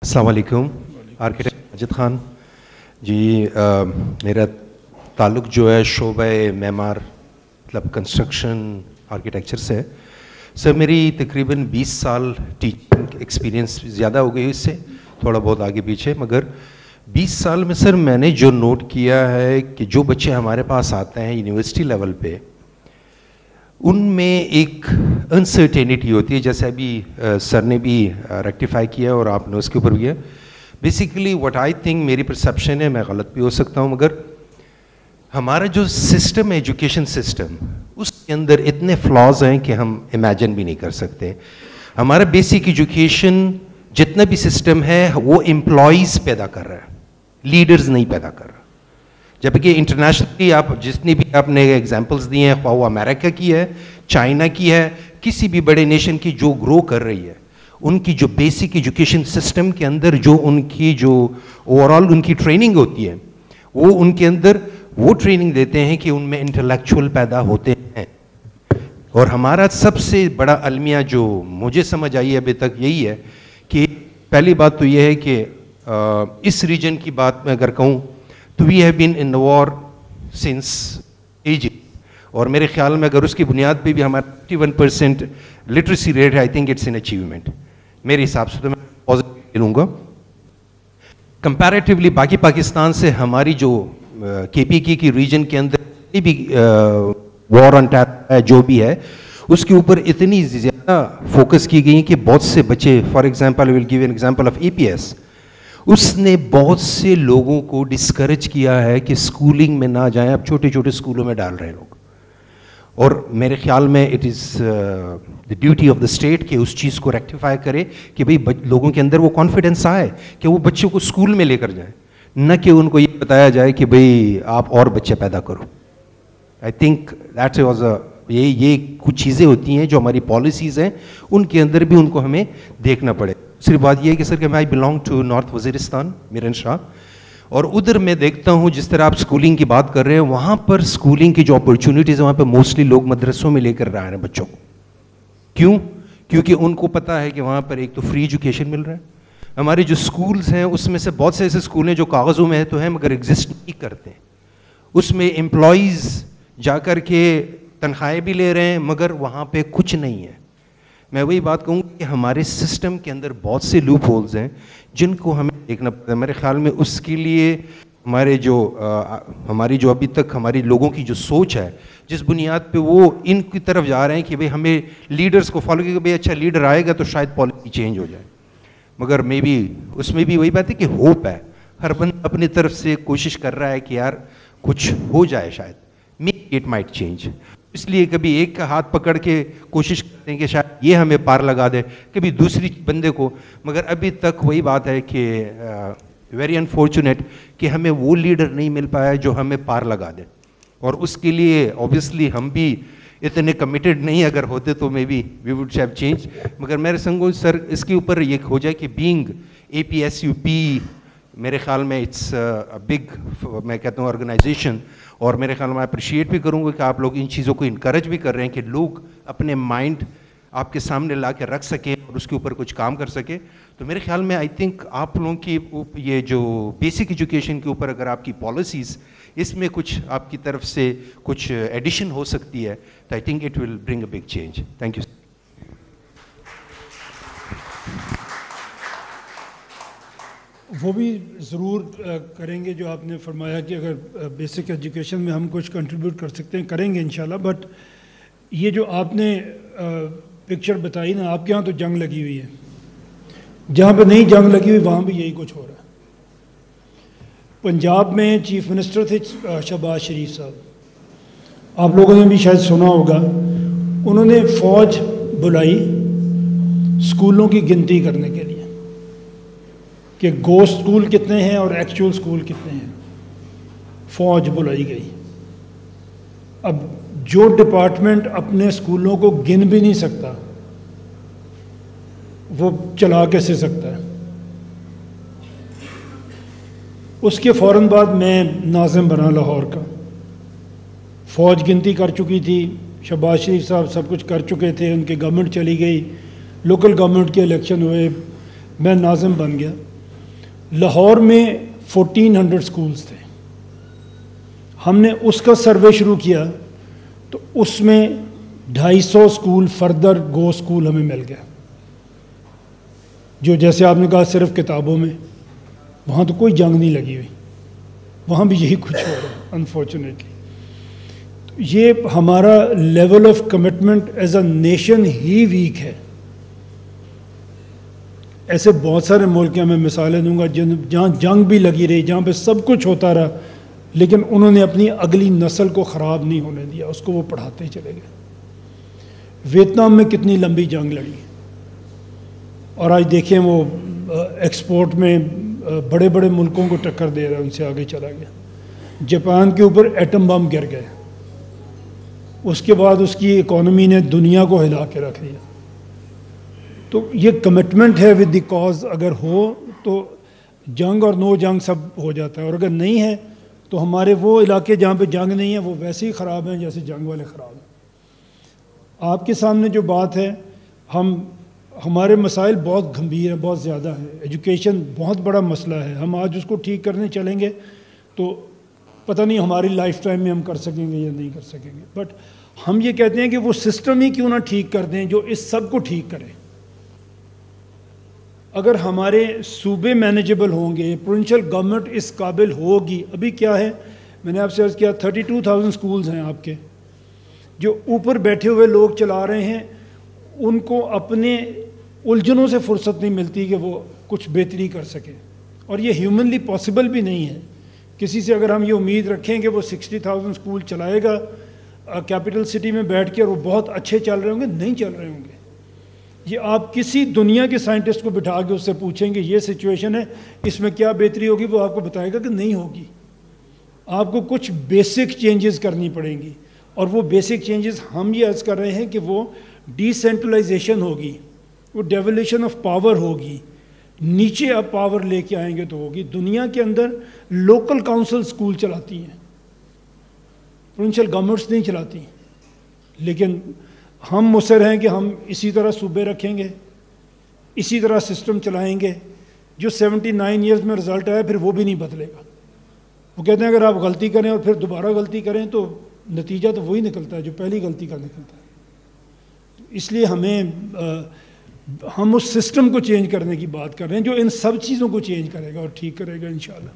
السلام علیکم. آرکیٹیکٹ ماجد خان جی. میرا تعلق جو ہے شعبۂ معمار مطلب کنسٹرکشن آرکیٹیکچر سے ہے. سر میری تقریباً 20 سال ٹیچنگ ایکسپیرینس زیادہ ہو گئی اس سے تھوڑا بہت آگے پیچھے, مگر 20 سال میں سر میں نے جو نوٹ کیا ہے کہ جو بچے ہمارے پاس آتے ہیں یونیورسٹی لیول پہ, ان میں ایک انسرٹینٹی ہوتی ہے, جیسے ابھی سر نے بھی ریکٹیفائی کیا اور آپ نے اس کے اوپر بھی ہے. بیسیکلی واٹ آئی تھنک, میری پرسیپشن ہے, میں غلط بھی ہو سکتا ہوں, مگر ہمارا جو سسٹم ہے ایجوکیشن سسٹم, اس کے اندر اتنے فلاز ہیں کہ ہم امیجن بھی نہیں کر سکتے. ہمارا بیسک ایجوکیشن جتنا بھی سسٹم ہے وہ امپلائیز پیدا کر رہا ہے, لیڈرز نہیں پیدا کر رہا. جبکہ انٹرنیشنلی آپ جتنی بھی آپ نے ایگزامپلس دی ہیں, خواہ وہ امریکہ کی ہے, چائنا کی ہے, کسی بھی بڑے نیشن کی جو گرو کر رہی ہے, ان کی جو بیسک ایجوکیشن سسٹم کے اندر جو ان کی جو اوور آل ان کی ٹریننگ ہوتی ہے, وہ ان کے اندر وہ ٹریننگ دیتے ہیں کہ ان میں انٹلیکچوئل پیدا ہوتے ہیں. اور ہمارا سب سے بڑا المیہ جو مجھے سمجھ آئی ہے ابھی تک یہی ہے کہ پہلی بات تو یہ ہے کہ اس ریجن کی بات میں اگر کہوں تو we have been in war since age, اور میرے خیال میں اگر اس کی بنیاد پہ بھی ہمارا 51% لٹریسی ریٹ ہے, I think it's an achievement میرے حساب سے. تو میں پازیٹیو لوں گا کمپیریٹیولی باقی پاکستان سے. ہماری جو کے پی کی ریجن کے اندر بھی وار آن ٹیرر ہے جو بھی ہے, اس کے اوپر اتنی زیادہ فوکس کی گئی کہ بہت سے بچے, for example will give an example of APS, اس نے بہت سے لوگوں کو ڈسکریج کیا ہے کہ اسکولنگ میں نہ جائیں, اب چھوٹے چھوٹے اسکولوں میں ڈال رہے ہیں لوگ. اور میرے خیال میں it is the duty of the state کہ اس چیز کو ریکٹیفائی کرے کہ بھئی لوگوں کے اندر وہ کانفیڈنس آئے کہ وہ بچوں کو اسکول میں لے کر جائیں, نہ کہ ان کو یہ بتایا جائے کہ بھئی آپ اور بچے پیدا کرو. آئی تھنک دیٹ واز یہ کچھ چیزیں ہوتی ہیں جو ہماری پالیسیز ہیں, ان کے اندر بھی ان کو ہمیں دیکھنا پڑے. دوسری بات یہ ہے کہ سر کہ میں I belong to North Waziristan, Miran Shah, اور ادھر میں دیکھتا ہوں جس طرح آپ اسکولنگ کی بات کر رہے ہیں, وہاں پر اسکولنگ کی جو اپرچونیٹیز ہیں وہاں پہ موسٹلی لوگ مدرسوں میں لے کر رہے ہیں بچوں کو. کیوں؟ کیونکہ ان کو پتہ ہے کہ وہاں پر ایک تو فری ایجوکیشن مل رہا ہے. ہمارے جو اسکولز ہیں اس میں سے بہت سے ایسے اسکول ہیں جو کاغذوں میں تو ہیں مگر ایگزسٹ نہیں کرتے. اس میں امپلائیز جا کر کے تنخواہیں بھی لے رہے ہیں مگر وہاں پہ کچھ نہیں ہے. میں وہی بات کہوں کہ ہمارے سسٹم کے اندر بہت سے لوپ ہولز ہیں جن کو ہمیں دیکھنا پڑتا ہے. میرے خیال میں اس کے لیے ہماری جو ابھی تک ہماری لوگوں کی جو سوچ ہے, جس بنیاد پہ وہ ان کی طرف جا رہے ہیں کہ بھئی ہمیں لیڈرز کو فالو کیا, بھئی اچھا لیڈر آئے گا تو شاید پالیسی چینج ہو جائے. مگر مے بی اس میں بھی وہی بات ہے کہ ہوپ ہے, ہر بندہ اپنی طرف سے کوشش کر رہا ہے کہ یار کچھ ہو جائے, شاید مے اٹ مائٹ چینج. اس لیے کبھی ایک کا ہاتھ پکڑ کے کوشش کرتے ہیں کہ شاید یہ ہمیں پار لگا دے, کبھی دوسری بندے کو. مگر ابھی تک وہی بات ہے کہ ویری انفارچونیٹ کہ ہمیں وہ لیڈر نہیں مل پایا جو ہمیں پار لگا دے. اور اس کے لیے اوبیسلی ہم بھی اتنے کمیٹڈ نہیں, اگر ہوتے تو maybe we would have change. مگر میرے سنگوں سر اس کے اوپر یہ ہو جائے کہ بینگ APSUP میرے خیال میں اٹس بگ, میں کہتا ہوں آرگنائزیشن, اور میرے خیال میں اپریشیٹ بھی کروں گا کہ آپ لوگ ان چیزوں کو انکریج بھی کر رہے ہیں کہ لوگ اپنے مائنڈ آپ کے سامنے لا کے رکھ سکیں اور اس کے اوپر کچھ کام کر سکیں. تو میرے خیال میں آئی تھنک آپ لوگوں کی یہ جو بیسک ایجوکیشن کے اوپر اگر آپ کی پالیسیز اس میں کچھ آپ کی طرف سے کچھ ایڈیشن ہو سکتی ہے تو I think it will bring a big change. Thank you. وہ بھی ضرور کریں گے جو آپ نے فرمایا کہ اگر بیسک ایجوکیشن میں ہم کچھ کنٹریبیوٹ کر سکتے ہیں کریں گے انشاءاللہ. بٹ یہ جو آپ نے پکچر بتائی نا, آپ کے یہاں تو جنگ لگی ہوئی ہے, جہاں پہ نہیں جنگ لگی ہوئی وہاں بھی یہی کچھ ہو رہا ہے. پنجاب میں چیف منسٹر تھے شہباز شریف صاحب, آپ لوگوں نے بھی شاید سنا ہوگا, انہوں نے فوج بلائی اسکولوں کی گنتی کرنے کے لیے کہ گوسٹ اسکول کتنے ہیں اور ایکچوئل اسکول کتنے ہیں. فوج بلائی گئی. اب جو ڈپارٹمنٹ اپنے اسکولوں کو گن بھی نہیں سکتا وہ چلا کیسے سکتا ہے. اس کے فوراً بعد میں ناظم بنا لاہور کا. فوج گنتی کر چکی تھی, شہباز شریف صاحب سب کچھ کر چکے تھے, ان کی گورنمنٹ چلی گئی, لوکل گورنمنٹ کے الیکشن ہوئے, میں ناظم بن گیا. لاہور میں 1400 سکولز تھے. ہم نے اس کا سروے شروع کیا تو اس میں 250 سکول فردر گو سکول ہمیں مل گیا. جو جیسے آپ نے کہا صرف کتابوں میں، وہاں تو کوئی جنگ نہیں لگی ہوئی، وہاں بھی یہی کچھ ہو رہا ہے انفارچونیٹلی. یہ ہمارا level of commitment as a nation ہی ویک ہے. ایسے بہت سارے ملک ہیں، میں مثالیں دوں گا جہاں جنگ بھی لگی رہی، جہاں پہ سب کچھ ہوتا رہا، لیکن انہوں نے اپنی اگلی نسل کو خراب نہیں ہونے دیا، اس کو وہ پڑھاتے چلے گئے. ویتنام میں کتنی لمبی جنگ لڑی، اور آج دیکھیں وہ ایکسپورٹ میں بڑے بڑے ملکوں کو ٹکر دے رہا ہے، ان سے آگے چلا گیا. جاپان کے اوپر ایٹم بم گر گئے، اس کے بعد اس کی اکانومی نے دنیا کو ہلا کے رکھ دیا. تو یہ کمٹمنٹ ہے ود دی کاز. اگر ہو تو جنگ اور نو جنگ سب ہو جاتا ہے، اور اگر نہیں ہے تو ہمارے وہ علاقے جہاں پہ جنگ نہیں ہے وہ ویسے ہی خراب ہیں جیسے جنگ والے خراب ہیں. آپ کے سامنے جو بات ہے، ہمارے مسائل بہت گھمبیر ہیں، بہت زیادہ ہیں. ایجوکیشن بہت بڑا مسئلہ ہے. ہم آج اس کو ٹھیک کرنے چلیں گے تو پتہ نہیں ہماری لائف ٹائم میں ہم کر سکیں گے یا نہیں کر سکیں گے. بٹ ہم یہ کہتے ہیں کہ وہ سسٹم ہی کیوں نہ ٹھیک کر دیں جو اس سب کو ٹھیک کرے. اگر ہمارے صوبے مینیجبل ہوں گے، پروونشل گورنمنٹ اس قابل ہوگی. ابھی کیا ہے، میں نے آپ سے عرض کیا 32,000 سکولز ہیں آپ کے، جو اوپر بیٹھے ہوئے لوگ چلا رہے ہیں. ان کو اپنے الجھنوں سے فرصت نہیں ملتی کہ وہ کچھ بہتری کر سکیں، اور یہ ہیومنلی پاسبل بھی نہیں ہے. کسی سے اگر ہم یہ امید رکھیں کہ وہ 60,000 سکول چلائے گا کیپٹل سٹی میں بیٹھ کے اور وہ بہت اچھے چل رہے ہوں گے، نہیں چل رہے ہوں گے. یہ آپ کسی دنیا کے سائنٹسٹ کو بٹھا کے اس سے پوچھیں گے یہ سچویشن ہے، اس میں کیا بہتری ہوگی، وہ آپ کو بتائے گا کہ نہیں ہوگی. آپ کو کچھ بیسک چینجز کرنی پڑیں گی، اور وہ بیسک چینجز ہم یہ عرض کر رہے ہیں کہ وہ ڈی سینٹرلائزیشن ہوگی، وہ ڈیولیشن آف پاور ہوگی. نیچے آپ پاور لے کے آئیں گے تو ہوگی. دنیا کے اندر لوکل کاؤنسل سکول چلاتی ہیں، پروونشل گورنمنٹس نہیں چلاتی. لیکن ہم مصر ہیں کہ ہم اسی طرح صوبے رکھیں گے، اسی طرح سسٹم چلائیں گے. جو 79 ایئرز میں رزلٹ آیا پھر وہ بھی نہیں بدلے گا. وہ کہتے ہیں اگر آپ غلطی کریں اور پھر دوبارہ غلطی کریں تو نتیجہ تو وہی نکلتا ہے جو پہلی غلطی کا نکلتا ہے. اس لیے ہم اس سسٹم کو چینج کرنے کی بات کر رہے ہیں جو ان سب چیزوں کو چینج کرے گا اور ٹھیک کرے گا انشاءاللہ.